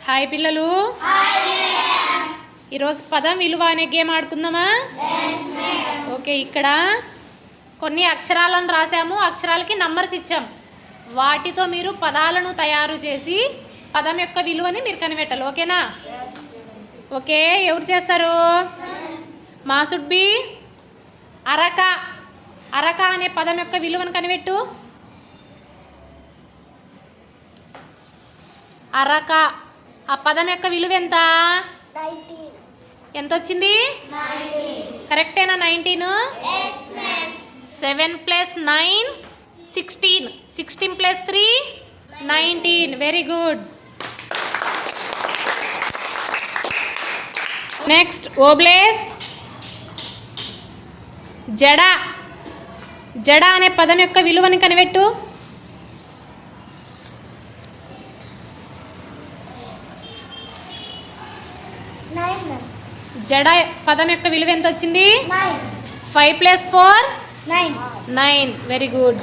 Hi పిల్లలు, ఈరోజు పదం విలువ అనే గేమ్ ఆడుకుందామా? ఓకే, ఇక్కడ కొన్ని అక్షరాలను రాసాము, అక్షరాలకి నంబర్స్ ఇచ్చాం. వాటితో మీరు పదాలను తయారు చేసి పదం యొక్క విలువని మీరు కనిపెట్టాలి. ఓకేనా? ఓకే, ఎవరు చేస్తారు? మా సుడ్బి అరక. అరక అనే పదం యొక్క విలువను కనిపెట్టు. అరక, ఆ పదం యొక్క విలువ ఎంత? ఎంత వచ్చింది? కరెక్టేనా? 19. 7 + 9 16. 16 + 3 19. Very good. నెక్స్ట్ ఓబ్లేస్. జడ. జడ అనే పదం యొక్క విలువని కనిపెట్టు. జడ పదం యొక్క విలువ ఎంత వచ్చింది? 5 + 4 9. Very good.